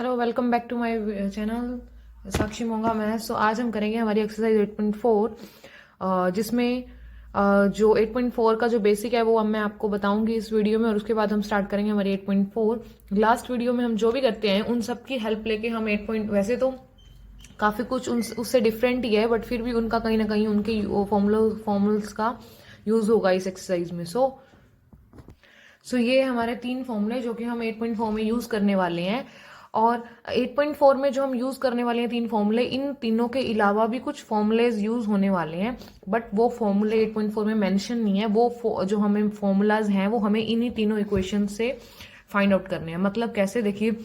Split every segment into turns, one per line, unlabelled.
Hello, welcome back to my channel Sakshi Monga maths. So आज हम करेंगे हमारी एक्सरसाइज 8.4 जिसमें जो 8.4 का जो बेसिक है वो अब मैं आपको बताऊंगी इस वीडियो में, और उसके बाद हम स्टार्ट करेंगे हमारी 8.4। लास्ट वीडियो में हम जो भी करते हैं उन सब की हेल्प लेके हम 8 पॉइंट, वैसे तो काफ़ी कुछ उससे डिफरेंट ही है, बट फिर भी उनका कहीं ना कहीं उनके फॉर्मूल्स का यूज़ होगा इस एक्सरसाइज में। सो ये हमारे तीन फॉर्मूले जो कि हम 8.4 में यूज करने वाले हैं। और 8.4 में जो हम यूज करने वाले हैं तीन फॉर्मूले, इन तीनों के अलावा भी कुछ फॉर्मूलेज यूज होने वाले हैं, बट वो फॉर्मूले 8.4 में मेंशन नहीं है। वो जो हमें फॉर्मूलाज हैं वो हमें इन्हीं तीनों इक्वेशन से फाइंड आउट करने हैं। मतलब कैसे, देखिए,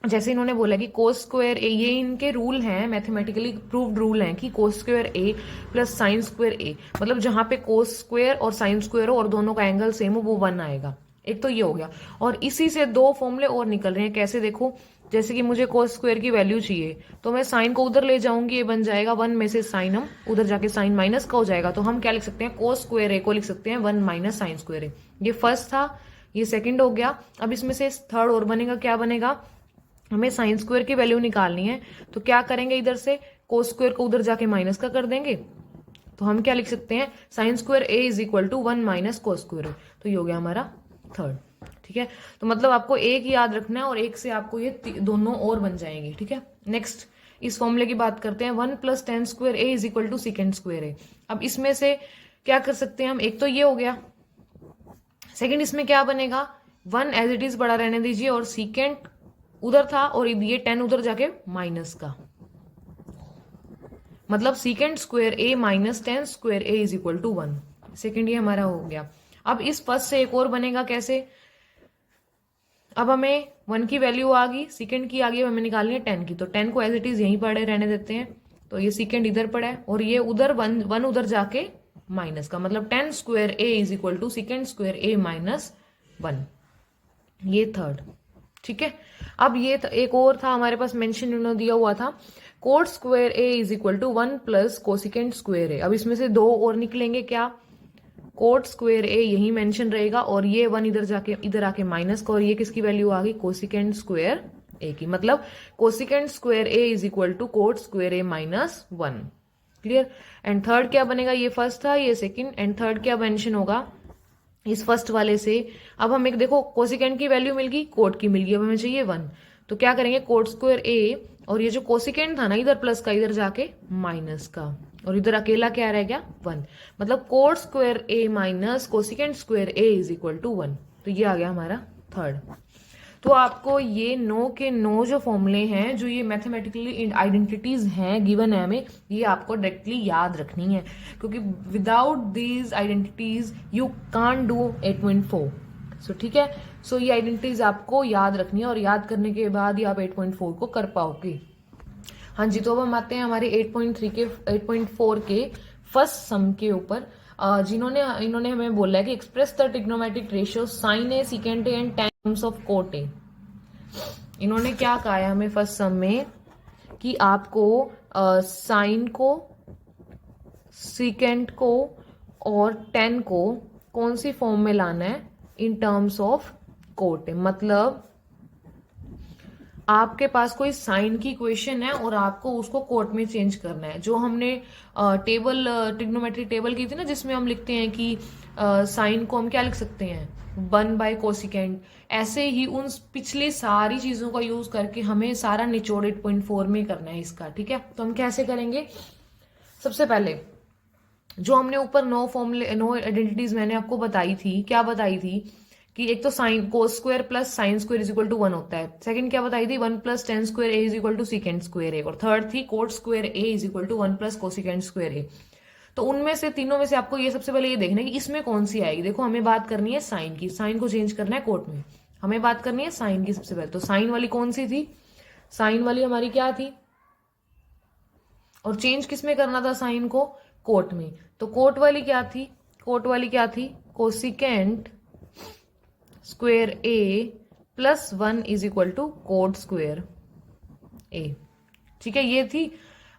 जैसे इन्होंने बोला कि कोस स्क्वायर ए, ये इनके रूल हैं, मैथमेटिकली प्रूव्ड रूल हैं कि कोस square A plus sine square ए, मतलब जहां पे कोस स्क्वायर और साइन स्क्वायर हो और दोनों का एंगल सेम हो वो 1 आएगा। एक तो ये हो गया, और इसी से दो फॉर्मूले और निकल रहे हैं। कैसे, देखो, जैसे कि मुझे कोस स्क्वायर की वैल्यू चाहिए तो मैं साइन को उधर ले जाऊंगी, ये बन जाएगा 1 में से साइन, हम उधर जाके साइन माइनस का हो जाएगा, तो हम क्या लिख सकते हैं, कोस स्क्वायर ए को लिख सकते हैं 1 माइनस साइन स्क्वायर ए। ये फर्स्ट था, ये सेकंड हो गया। अब इसमें से थर्ड और बनेगा, क्या बनेगा, हमें साइन स्क्वायर की वैल्यू निकालनी है। तो क्या करेंगे, इधर से कोस स्क्वायर को उधर जाके माइनस का कर देंगे, तो हम क्या लिख सकते हैं, sine square A is equal to 1 minus cos square A. तो ये हो गया हमारा थर्ड। ठीक है, तो मतलब आपको एक याद रखना है और एक से आपको ये दोनों और बन जाएंगे। ठीक है, नेक्स्ट इस फॉर्मूले की बात करते हैं, 1 plus tan square A is equal to secant square A. अब इसमें से क्या कर सकते हैं हम, एक तो ये हो गया, सेकेंड इसमें क्या बनेगा, 1 एज इट इज बड़ा रहने दीजिए और सीकेंड उधर था और ये 10 उधर जाके माइनस का, मतलब secant square A minus 10 square A is equal to 1। Second ये हमारा हो गया। अब इस फर्स्ट से एक और बनेगा, कैसे, अब हमें 1 की वैल्यू आ गई, सेकेंड की आ गई, हमें निकालनी है 10 की, तो 10 को एज इट इज यहीं पड़े रहने देते हैं। तो ये सेकेंड इधर पड़ा है और ये उधर 1 उधर जाके माइनस का, मतलब 10 square A is equal to secant square A minus 1। ये थर्ड। ठीक है, अब ये एक और था हमारे पास मेंशन उन्होंने दिया हुआ था, cot square A is equal to 1 plus cosecant square A. अब इसमें से दो और निकलेंगे, क्या, कोट स्क्वायर ए यही मेंशन रहेगा और ये 1 इधर जाके इधर आके माइनस का, और ये किसकी वैल्यू आ गई, कोसिकेंट स्क्वायर ए की, मतलब cosecant square A is equal to cot square A minus 1। Clear. And third क्या बनेगा, ये फर्स्ट था, ये सेकंड, एंड थर्ड क्या मेंशन होगा इस फर्स्ट वाले से। अब हम एक देखो, कोसिकेंट की वैल्यू मिल गई, कोट की मिल गई, अब हमें चाहिए 1, तो क्या करेंगे, कोट स्क्वायर ए और ये जो कोसिकेंट था ना इधर प्लस का, इधर जाके माइनस का, और इधर अकेला क्या रह गया, 1, मतलब cot square A minus cosecant square A is equal to 1। तो ये आ गया हमारा थर्ड। तो आपको ये नो के नो जो फॉर्मूले हैं, जो ये मैथमेटिकली आइडेंटिटीज हैं गिवन है हमें, ये आपको डायरेक्टली याद रखनी है, क्योंकि without these identities you can't do 8.4। सो ठीक है, सो ये आइडेंटिटीज आपको याद रखनी है और याद करने के बाद ही आप 8.4 को कर पाओगे। हाँ जी, तो अब हम आते हैं हमारे 8.4 के फर्स्ट सम के ऊपर, इन्होंने हमें बोला है कि express the trigonometric ratio sine A secant A and terms of cot A. इन्होंने क्या कहा है हमें फर्स्ट सम में कि आपको साइन को, सीकेंट को और टेन को कौन सी फॉर्म में लाना है, इन टर्म्स ऑफ कोट ए। मतलब आपके पास कोई साइन की इक्वेशन है और आपको उसको कोट में चेंज करना है, जो हमने ट्रिग्नोमेट्री टेबल की थी ना, जिसमें हम लिखते हैं कि साइन को हम क्या लिख सकते हैं, 1 बाय कोसिकेंट। ऐसे ही उन पिछली सारी चीजों का यूज करके हमें सारा निचोड़ 8.4 में करना है इसका। ठीक है, तो हम कैसे करेंगे, सबसे पहले जो हमने ऊपर नो फॉर्मूले, नो आइडेंटिटीज मैंने आपको बताई थी, क्या बताई थी कि एक तो sine cos square plus sine square is equal to 1 होता है। सेकंड क्या बताई थी, 1 plus tan square A is equal to secant square A, और थर्ड थी cot square A is equal to 1 plus cosecant square A. तो उनमें से तीनों में से आपको ये सबसे पहले ये देखना है कि इसमें कौन सी आएगी। देखो, हमें बात करनी है साइन की, साइन को चेंज करना है कोट में, हमें बात करनी है साइन की सबसे पहले। तो साइन वाली कौन सी थी, साइन वाली हमारी क्या थी, और चेंज किस में करना था साइन को, कोट में। तो कोट वाली क्या थी, कोट वाली क्या थी, cosecant square A plus 1 is equal to cot square A. ठीक है, ये थी।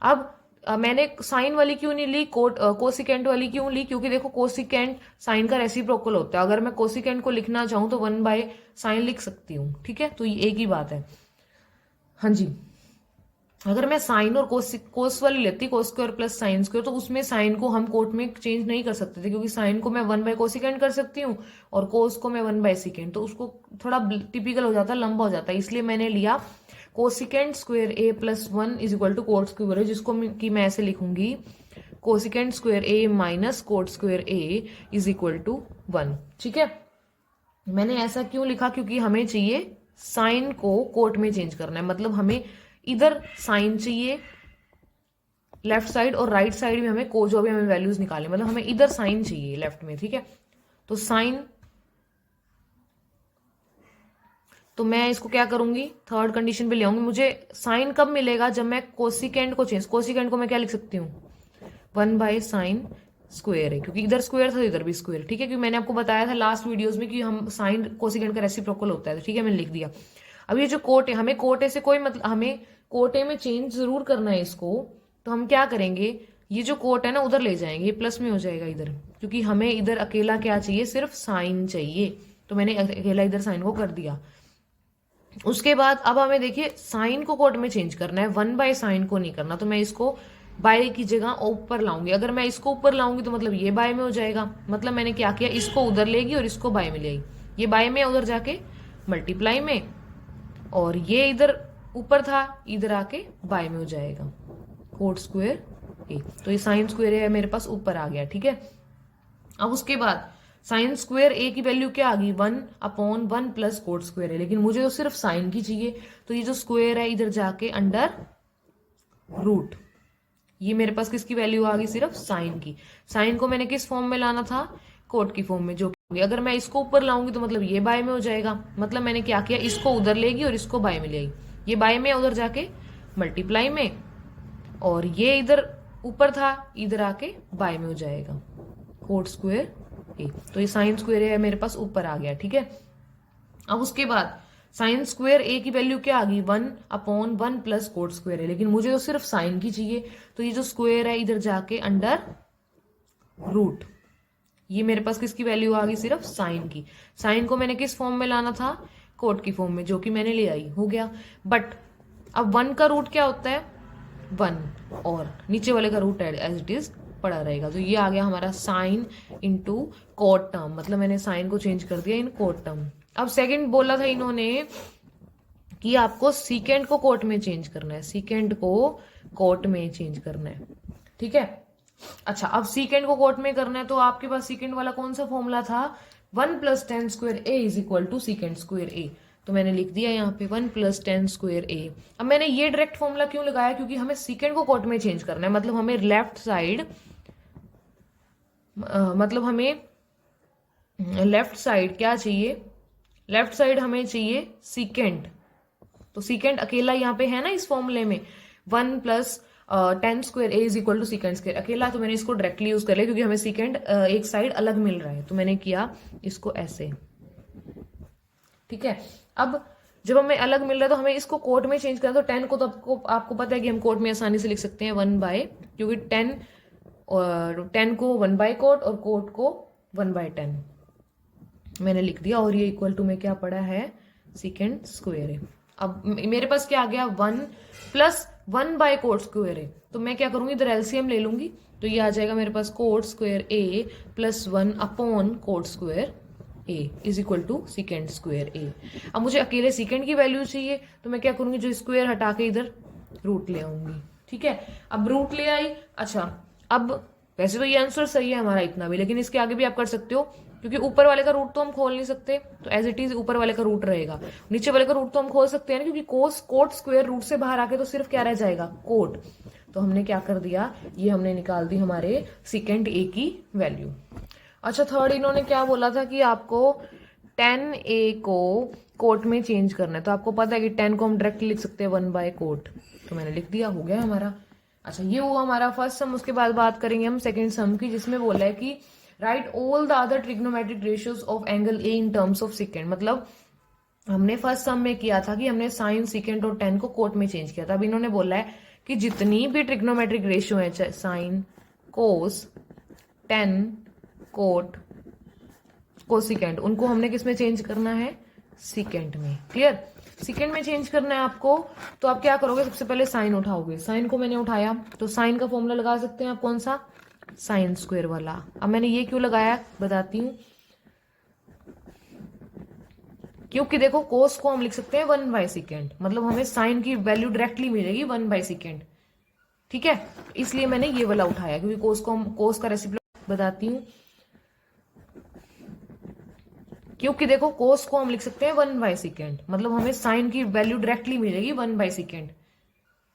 अब मैंने साइन वाली क्यों नहीं ली, कोसिकेंट वाली क्यों ली, क्योंकि देखो कोसिकेंट साइन का रेसिप्रोकल होता है, अगर मैं कोसिकेंट को लिखना चाहूं तो 1 बाय साइन लिख सकती हूँ। ठीक है, तो ये एक ही बात है। हाँ जी, अगर मैं साइन और कोस वाली लेती, कोस स्क्वायर प्लस साइन स्क्वायर, तो उसमें साइन को हम कोट में चेंज नहीं कर सकते थे, क्योंकि साइन को मैं 1/कोसिकेंड कर सकती हूँ और कोस को मैं 1/सेकेंड, तो उसको थोड़ा टिपिकल हो जाता है, लंबा हो जाता है, इसलिए मैंने लिया cosecant square A plus 1 is equal to cot square A, जिसको कि मैं ऐसे लिखूंगी cosecant square A minus cot square A is equal to 1। ठीक है, मैंने ऐसा क्यों लिखा, क्योंकि हमें चाहिए साइन को कोट में चेंज करना है, मतलब हमें इधर साइन चाहिए लेफ्ट साइड और राइट साइड में हमें को जो भी हमें वैल्यूज निकाले, मतलब हमें इधर साइन चाहिए लेफ्ट में। ठीक है, तो साइन, तो मैं इसको क्या करूंगी, थर्ड कंडीशन पे ले आऊंगी। मुझे साइन कब मिलेगा, जब मैं कोसिकेंड को चेंज, कोसिकेंड को मैं क्या लिख सकती हूँ 1/साइन स्क्वायर है, क्योंकि इधर स्क्वायर था तो इधर भी स्क्वायर। ठीक है, क्योंकि मैंने आपको बताया था लास्ट वीडियोस में कि हम साइन कोसिकेंड का रेसिप्रोकल होता है। ठीक है, मैंने लिख दिया। अब ये जो कोट है, हमें कोटे से कोई मतलब, हमें कोटे में चेंज जरूर करना है इसको, तो हम क्या करेंगे, ये जो कोट है ना उधर ले जाएंगे, ये प्लस में हो जाएगा इधर, क्योंकि हमें इधर अकेला क्या चाहिए, सिर्फ साइन चाहिए, तो मैंने अकेला इधर साइन को कर दिया। उसके बाद अब हमें देखिए साइन को कोट में चेंज करना है, 1/साइन को नहीं करना, तो मैं इसको बाय की जगह ऊपर लाऊंगी। अगर मैं इसको ऊपर लाऊंगी तो मतलब ये बाय में हो जाएगा, मतलब मैंने क्या किया, इसको उधर लेगी और इसको बाय में ले आई, ये बाय में उधर जाके मल्टीप्लाई में, और ये इधर ऊपर था इधर आके बाय में हो जाएगा कोट स्क्वायर ए, तो ये साइन स्क्वायर है मेरे पास ऊपर आ गया। ठीक है, अब उसके बाद साइन स्क्वायर ए की वैल्यू क्या आ गई, 1/1 प्लस कोट स्क्वायर है, लेकिन मुझे तो सिर्फ साइन की चाहिए, तो ये जो स्क्वायर है इधर जाके अंडर रूट, ये मेरे पास किसकी वैल्यू आ गई, सिर्फ साइन की। साइन को मैंने किस फॉर्म में लाना था, कोट की फॉर्म में, जो कि अगर मैं इसको ऊपर लाऊंगी तो मतलब ये बाय में हो जाएगा, मतलब मैंने क्या किया, इसको उधर लेगी और इसको बाय में ले आई, ये बाय में उधर जाके मल्टीप्लाई में, और ये इधर ऊपर था इधर आके बाय में हो जाएगा कोट स्क्वायर ए, तो ये साइन स्क्वायर है मेरे पास ऊपर आ गया। ठीक है, अब उसके बाद साइन स्क्वायर ए की वैल्यू क्या आ गई, 1/1 प्लस कोट स्क्वायर है, लेकिन मुझे तो सिर्फ साइन की चाहिए, तो ये जो स्क्वायर है इधर जाके अंडर रूट, ये मेरे पास किसकी वैल्यू आ गई, सिर्फ साइन की। साइन को मैंने किस फॉर्म में लाना था, कोट की फॉर्म में, जो कि मैंने ले आई, हो गया। बट अब 1 का रूट क्या होता है 1, और नीचे वाले का रूट एज इट इज पड़ा रहेगा, तो ये आ गया हमारा साइन इंटू कोट टर्म, मतलब मैंने साइन को चेंज कर दिया इन कोट टर्म। अब सेकंड बोला था इन्होंने कि आपको सीकेंड को कोट में चेंज करना है, सीकेंड को कोट में चेंज करना है। ठीक है, अच्छा, अब सीकेंड को कोट में करना है, तो आपके पास सीकेंड वाला कौन सा फॉर्मूला था, 1+tan square A is equal to secant square A, तो मैंने लिख दिया यहाँ पे 1+tan स्क्वायर ए। अब मैंने ये डायरेक्ट फॉर्मूला क्यों लगाया, क्योंकि हमें सीकेंड को कोट में चेंज करना है, मतलब हमें लेफ्ट साइड, मतलब हमें लेफ्ट साइड क्या चाहिए, लेफ्ट साइड हमें चाहिए सीकेंड, तो सीकेंड अकेला यहाँ पे है ना इस फॉर्मूले में, 1+tan square A is equal to secant square अकेला, तो मैंने इसको डायरेक्टली यूज कर लिया, क्योंकि हमें सीकेंड एक साइड अलग मिल रहा है, तो मैंने किया इसको ऐसे। ठीक है, अब जब हमें अलग मिल रहा है तो हमें इसको कोट में चेंज करना, तो 10 को तो आपको पता है कि हम कोट में आसानी से लिख सकते हैं 1/, क्योंकि 10 और 10 को 1/कोट और कोट को 1/10 मैंने लिख दिया, और ये इक्वल टू में क्या पड़ा है, सीकेंड स्क्वायर है। अब मेरे पास क्या आ गया, 1+1/कोट स्क्वायर है, तो मैं क्या करूंगी, इधर एलसीएम ले लूंगी, तो ये आ जाएगा मेरे पास कोट स्क्वायर ए प्लस 1/कोट square A is equal to secant square A. अब मुझे अकेले सीकेंड की वैल्यू चाहिए, तो मैं क्या करूंगी, जो स्क्वायर हटा के इधर रूट ले आऊंगी। ठीक है, अब रूट ले आई। अच्छा, अब वैसे तो ये आंसर सही है हमारा इतना भी, लेकिन इसके आगे भी आप कर सकते हो, क्योंकि ऊपर वाले का रूट तो हम खोल नहीं सकते, तो एज इट इज ऊपर वाले का रूट रहेगा। नीचे वाले का रूट तो हम खोल सकते हैं ना, क्योंकि कोट स्क्वायर रूट से बाहर आके तो सिर्फ क्या रह जाएगा, कोट, तो हमने क्या कर दिया, ये हमने निकाल दी हमारे सीकेंड ए की वैल्यू। अच्छा, थर्ड इन्होंने क्या बोला था कि आपको tan ए को कोट में चेंज करना है, तो आपको पता है कि 10 को हम डायरेक्टली लिख सकते हैं 1/कोट, तो मैंने लिख दिया, हो गया हमारा। अच्छा, ये हुआ हमारा फर्स्ट सम। उसके बाद बात करेंगे हम सेकंड सम की, जिसमें बोला है कि right all the other trigonometric ratios of angle A in terms of सीकेंड। मतलब हमने फर्स्ट सम में किया था कि हमने साइन, सीकेंड और tan को कोट में चेंज किया था। अब इन्होंने बोला है कि जितनी भी ट्रिग्नोमेट्रिक रेशियो है, चाहे साइन, कोस, tan, कोट, कोसिकेंड, उनको हमने किस में चेंज करना है, सीकेंड में। क्लियर, सेकेंड में चेंज करना है आपको, तो आप क्या करोगे, सबसे पहले साइन उठाओगे। साइन को मैंने उठाया तो साइन का फॉर्मूला लगा सकते हैं आप, कौन सा, साइन स्क्वायर वाला। अब मैंने ये क्यों लगाया बताती हूँ, क्योंकि देखो कोस को हम लिख सकते हैं 1/सेकेंड, मतलब हमें साइन की वैल्यू डायरेक्टली मिलेगी 1/सेकेंड, ठीक है। इसलिए मैंने ये वाला उठाया, क्योंकि कोस का रेसिप्रोकल बताती हूँ, क्योंकि देखो कोस को हम लिख सकते हैं 1/सेकेंड, मतलब हमें साइन की वैल्यू डायरेक्टली मिलेगी 1/सेकेंड,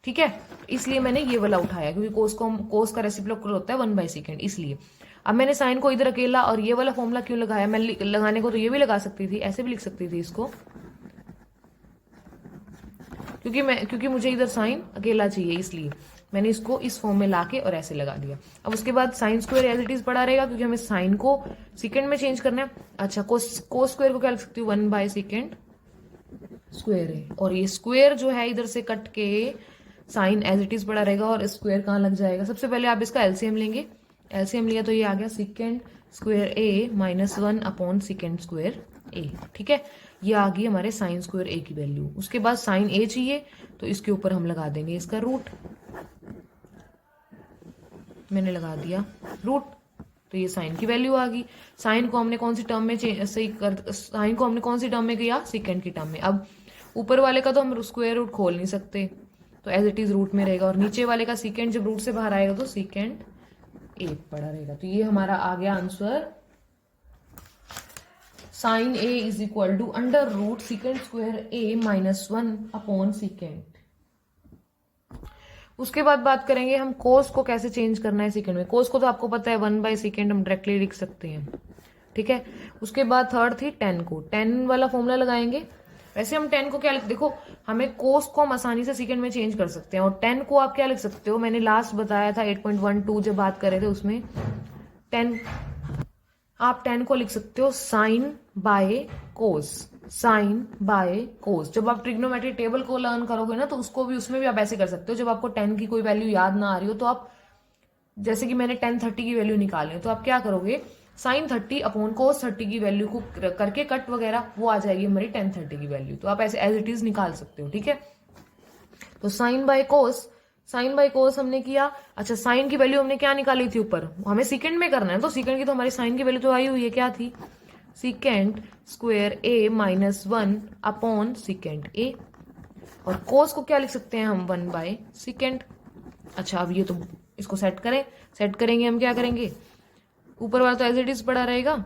ठीक है। इसलिए मैंने ये वाला उठाया, क्योंकि कोस का रेसिप्रोकल होता है 1/सेकेंड, इसलिए। अब मैंने साइन को इधर अकेला और ये वाला फॉर्मूला क्यों लगाया, मैं लगाने को तो ये भी लगा सकती थी, ऐसे भी लिख सकती थी इसको, क्योंकि मुझे इधर साइन अकेला चाहिए, इसलिए मैंने इसको इस फॉर्म में लाके और ऐसे लगा दिया। अब उसके बाद sine square as it is पड़ा रहेगा, क्योंकि हमें साइन को सेकंड में चेंज करना है। अच्छा, कोस स्क्वायर को क्या लिख सकती हूँ, 1/सेकेंड स्क्वायर है, और ये स्क्वायर जो है इधर से कट के साइन एज इट इज पड़ा रहेगा, और स्क्वायर कहाँ लग जाएगा, सबसे पहले आप इसका एलसीएम लेंगे। एलसीएम लिया तो ये आ गया second square A -1 upon second square ए, ठीक है। ये आ गई हमारे साइन स्क्वायर ए की वैल्यू। उसके बाद साइन ए चाहिए, तो इसके ऊपर हम लगा देंगे इसका रूट, मैंने लगा दिया रूट, तो ये साइन की वैल्यू आ गई। साइन को हमने कौन सी टर्म में साइन को हमने कौन सी टर्म में किया, सेकेंड की टर्म में। अब ऊपर वाले का तो हम स्क्वायर रूट खोल नहीं सकते, तो एज इट इज रूट में रहेगा, और नीचे वाले का सेकेंड जब रूट से बाहर आएगा तो सेकेंड ए पड़ा रहेगा। तो ये हमारा आ गया answer, sine A is equal to under root secant square A -1 upon secant. उसके बाद बात करेंगे हम कोस को कैसे चेंज करना है सेकंड में। कोस को तो आपको पता है 1/सेकेंड हम डायरेक्टली लिख सकते हैं, ठीक है। उसके बाद थर्ड थी टेन को, टेन वाला फॉर्मूला लगाएंगे। वैसे हम टेन को क्या लिख, देखो हमें कोस को हम आसानी से सेकंड में चेंज कर सकते हैं, और टेन को आप क्या लिख सकते हो, मैंने लास्ट बताया था 8.12 जब बात कर रहे थे उसमें, आप टेन को लिख सकते हो sine by cos, sine by cos. जब आप ट्रिग्नोमेट्री टेबल को लर्न करोगे ना, तो उसमें भी आप ऐसे कर सकते हो। जब आपको टेन की कोई वैल्यू याद ना आ रही हो, तो आप, जैसे कि मैंने टेन 30 की वैल्यू निकाली है, तो आप क्या करोगे, साइन 30 अपॉन कोस 30 की वैल्यू को करके कट वगैरह, वो आ जाएगी हमारी टेन 30 की वैल्यू। तो आप ऐसे एज इट इज निकाल सकते हो, ठीक है। तो साइन बाय कोस हमने किया। अच्छा, साइन की वैल्यू हमने क्या निकाली थी ऊपर, हमें सेकंड में करना है, तो सेकंड की तो हमारी साइन की वैल्यू तो आई हुई है, क्या थी, second square A -1 upon second ए, और कोस को क्या लिख सकते हैं हम, 1/सेकेंड। अच्छा, अब ये तो इसको सेट करेंगे हम, क्या करेंगे, ऊपर वाला तो एज इट इज पड़ा रहेगा,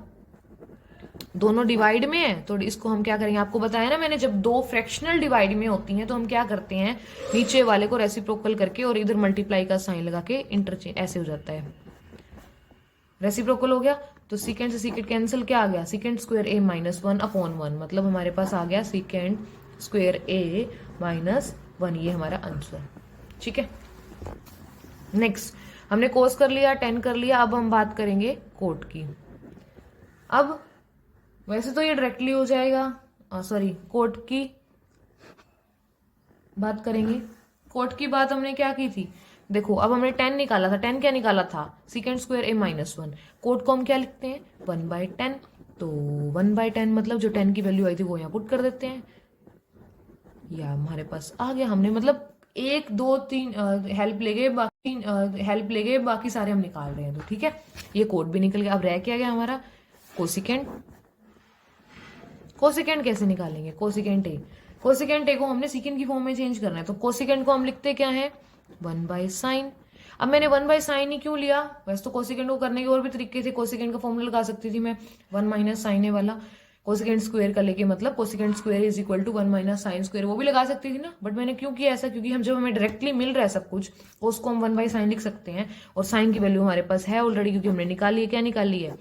दोनों डिवाइड में है, तो इसको हम क्या करेंगे, आपको बताया ना मैंने, जब दो फ्रैक्शनल डिवाइड में होती हैं तो हम क्या करते हैं, नीचे वाले को रेसिप्रोकल करके और इधर मल्टीप्लाई का साइन लगा के इंटरचेंज, ऐसे हो जाता है, रेसिप्रोकल हो गया। तो सेकेंड से सेकेंड कैंसिल, क्या आ गया, सेकेंड स्क्वायर ए -1 अपॉन 1, मतलब हमारे पास आ गया सेकेंड स्क्वायर ए -1, ये हमारा आंसर, ठीक है। नेक्स्ट हमने कोस कर लिया, टेन कर लिया, अब हम बात करेंगे कोट की। अब वैसे तो ये डायरेक्टली हो जाएगा, सॉरी, कोट की बात करेंगे। कोट की बात हमने क्या की थी, देखो अब हमने 10 निकाला था, 10 क्या निकाला था, सेकेंड स्क्वायर ए -1। कोट को हम क्या लिखते हैं, 1/10, तो 1/10 मतलब जो 10 की वैल्यू आई थी वो यहाँ पुट कर देते हैं, या हमारे पास आ गया। हमने मतलब 1 2 3 हेल्प ले गए, बाकी सारे हम निकाल रहे हैं, तो ठीक है, ये कोट भी निकल गया। अब रह क्या गया हमारा, कोसिकेंड कैसे निकालेंगे, कोसिकेंट ए को हमने सेकेंड की फॉर्म में चेंज करना है, तो कोसिकेंट को हम लिखते क्या है, 1/sin। अब मैंने 1/sin ही क्यों लिया, वैसे तो कोसिकेंट को करने के और भी तरीके थे, कोसिकेंट का फॉर्मूला लगा सकती थी मैं, 1 - sin ए वाला, कोसिकेंट स्क्वायर का लेके, मतलब cosecant square is equal to 1 - sin square, वो भी लगा सकती थी ना। बट मैंने क्यों किया ऐसा, क्योंकि हम जब हमें डायरेक्टली मिल रहा है सब कुछ, उसको हम 1/sin लिख सकते हैं, और साइन की वैल्यू हमारे पास है ऑलरेडी, क्योंकि हमने निकाली है, क्या निकाली है,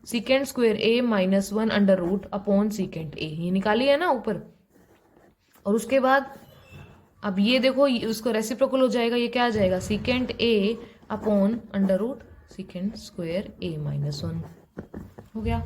second square A -1 under root upon second ए, ये निकाली है ना ऊपर। और उसके बाद अब ये देखो, उसको रेसिप्रोकल हो जाएगा, ये क्या आ जाएगा, secant A upon under root secant square A -1 हो गया।